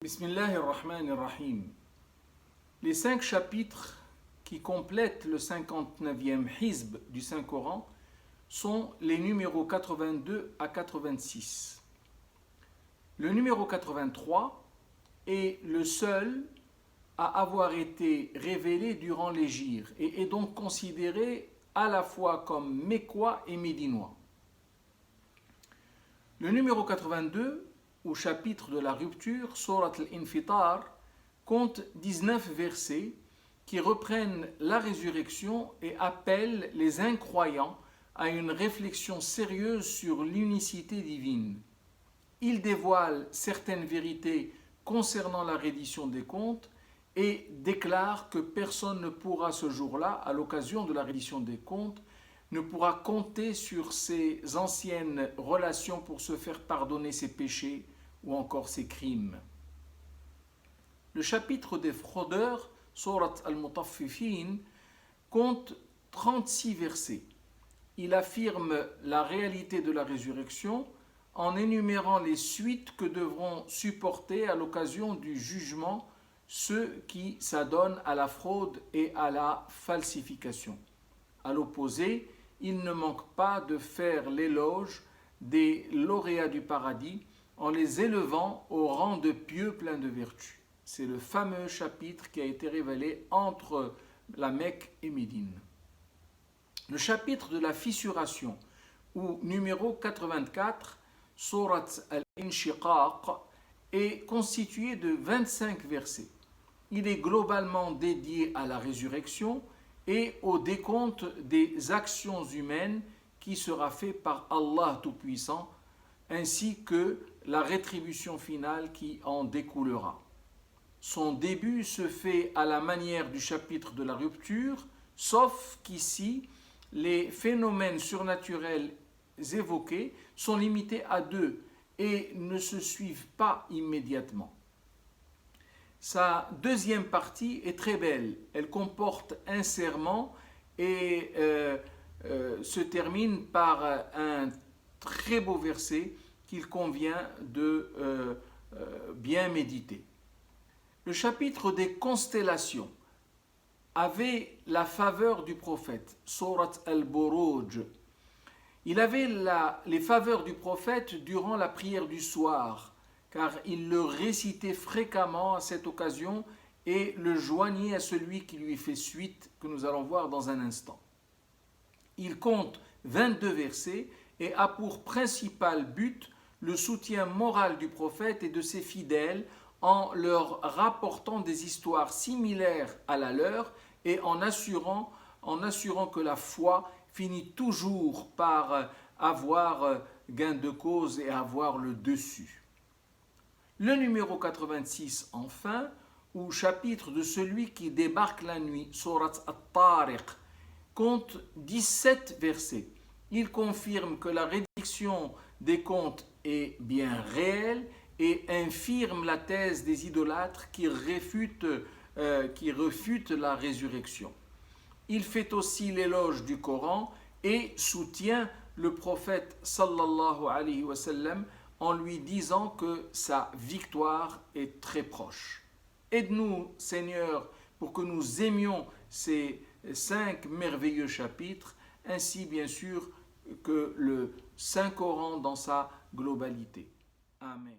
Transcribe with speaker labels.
Speaker 1: Bismillahirrahmanirrahim. Les 5 chapitres qui complètent le 59e hizb du Saint-Coran sont les numéros 82 à 86. Le numéro 83 est le seul à avoir été révélé durant l'hégire et est donc considéré à la fois comme mécois et médinois. Le numéro 82, au chapitre de la rupture, Surat al-Infitar, compte 19 versets qui reprennent la résurrection et appellent les incroyants à une réflexion sérieuse sur l'unicité divine. Il dévoile certaines vérités concernant la reddition des comptes et déclare que personne ne pourra ce jour-là, à l'occasion de la reddition des comptes, ne pourra compter sur ses anciennes relations pour se faire pardonner ses péchés ou encore ses crimes. Le chapitre des fraudeurs, Surat al-Mutaffifin, compte 36 versets. Il affirme la réalité de la résurrection en énumérant les suites que devront supporter à l'occasion du jugement ceux qui s'adonnent à la fraude et à la falsification. À l'opposé, il ne manque pas de faire l'éloge des lauréats du paradis en les élevant au rang de pieux pleins de vertus. C'est le fameux chapitre qui a été révélé entre la Mecque et Médine. Le chapitre de la fissuration, ou numéro 84, Surat al-Inshiqaq, est constitué de 25 versets. Il est globalement dédié à la résurrection et au décompte des actions humaines qui sera fait par Allah Tout-Puissant, ainsi que la rétribution finale qui en découlera. Son début se fait à la manière du chapitre de la rupture, sauf qu'ici, les phénomènes surnaturels évoqués sont limités à 2 et ne se suivent pas immédiatement. Sa deuxième partie est très belle. Elle comporte un serment et se termine par un très beau verset qu'il convient de bien méditer. Le chapitre des constellations avait la faveur du prophète, Surat al-Buruj. Il avait les faveurs du prophète durant la prière du soir, car il le récitait fréquemment à cette occasion et le joignait à celui qui lui fait suite, que nous allons voir dans un instant. Il compte 22 versets et a pour principal but le soutien moral du prophète et de ses fidèles en leur rapportant des histoires similaires à la leur et en assurant que la foi finit toujours par avoir gain de cause et avoir le dessus. Le numéro 86, enfin, ou chapitre de celui qui débarque la nuit, Surat al-Tariq, compte 17 versets. Il confirme que la rédiction des comptes est bien réelle et infirme la thèse des idolâtres qui refutent la résurrection. Il fait aussi l'éloge du Coran et soutient le prophète sallallahu alayhi wa sallam en lui disant que sa victoire est très proche. Aide-nous, Seigneur, pour que nous aimions ces 5 merveilleux chapitres, ainsi bien sûr que le Saint-Coran dans sa globalité. Amen.